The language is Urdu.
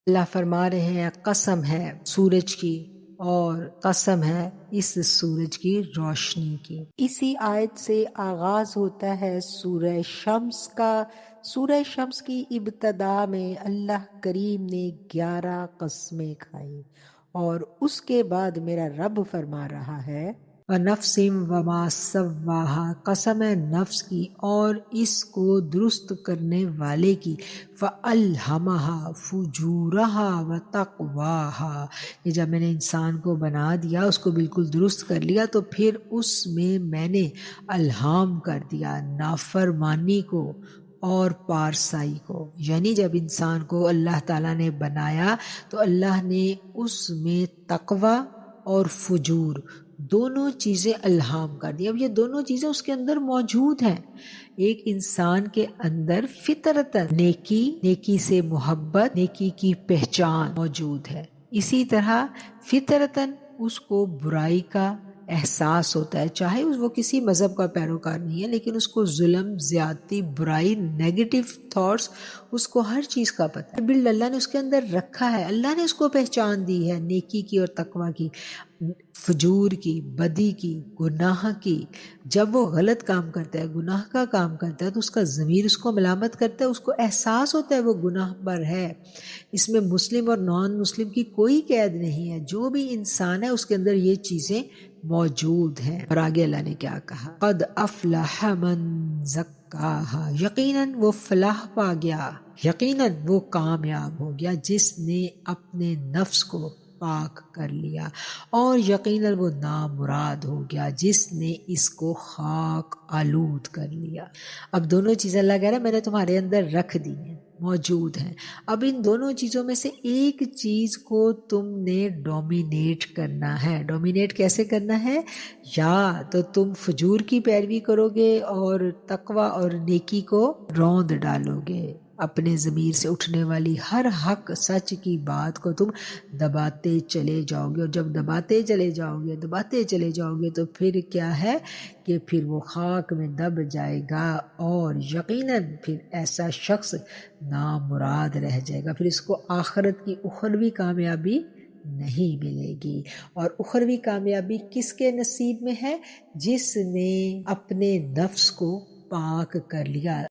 اللہ فرما رہے ہیں قسم ہے سورج کی اور قسم ہے اس سورج کی روشنی کی۔ اسی آیت سے آغاز ہوتا ہے سورہ شمس کا۔ سورہ شمس کی ابتدا میں اللہ کریم نے 11 قسمیں کھائی اور اس کے بعد میرا رب فرما رہا ہے وَنَفْسٍ وَمَا سَوَّاهَا، قسم ہے نفس کی اور اس کو درست کرنے والے کی، فَأَلْهَمَهَا فُجُورَهَا وَتَقْوَاهَا، کہ جب میں نے انسان کو بنا دیا، اس کو بالکل درست کر لیا، تو پھر اس میں نے الہام کر دیا نافرمانی کو اور پارسائی کو۔ یعنی جب انسان کو اللہ تعالیٰ نے بنایا تو اللہ نے اس میں تقوی اور فجور دونوں چیزیں الہام کر دی۔ اب یہ دونوں چیزیں اس کے اندر موجود ہیں۔ ایک انسان کے اندر فطرتاً نیکی سے محبت، نیکی کی پہچان موجود ہے۔ اسی طرح فطرتاً اس کو برائی کا احساس ہوتا ہے، چاہے وہ کسی مذہب کا پیروکار نہیں ہے، لیکن اس کو ظلم، زیادتی، برائی، نیگیٹو تھاٹس، اس کو ہر چیز کا پتہ ہے۔ بل اللہ نے اس کے اندر رکھا ہے، اللہ نے اس کو پہچان دی ہے نیکی کی اور تقوی کی، فجور کی، بدی کی، گناہ کی۔ جب وہ غلط کام کرتا ہے، گناہ کا کام کرتا ہے، تو اس کا ضمیر اس کو ملامت کرتا ہے، اس کو احساس ہوتا ہے وہ گناہ پر ہے۔ اس میں مسلم اور نان مسلم کی کوئی قید نہیں ہے، جو بھی انسان ہے اس کے اندر یہ چیزیں موجود ہیں۔ اور آگے اللہ نے کیا کہا؟ قد افلح من زکاہا، یقیناً وہ فلاح پا گیا، یقیناً وہ کامیاب ہو گیا جس نے اپنے نفس کو پاک کر لیا، اور یقیناً وہ نامراد ہو گیا جس نے اس کو خاک آلود کر لیا۔ اب دونوں چیزیں اللہ کہہ رہا ہے میں نے تمہارے اندر رکھ دی ہیں، موجود ہیں۔ اب ان دونوں چیزوں میں سے ایک چیز کو تم نے ڈومینیٹ کرنا ہے۔ ڈومینیٹ کیسے کرنا ہے؟ یا تو تم فجور کی پیروی کرو گے اور تقوی اور نیکی کو روند ڈالو گے، اپنے ضمیر سے اٹھنے والی ہر حق سچ کی بات کو تم دباتے چلے جاؤ گے، اور جب دباتے چلے جاؤ گے تو پھر کیا ہے کہ پھر وہ خاک میں دب جائے گا، اور یقیناً پھر ایسا شخص نامراد رہ جائے گا، پھر اس کو آخرت کی اخروی کامیابی نہیں ملے گی۔ اور اخروی کامیابی کس کے نصیب میں ہے؟ جس نے اپنے نفس کو پاک کر لیا۔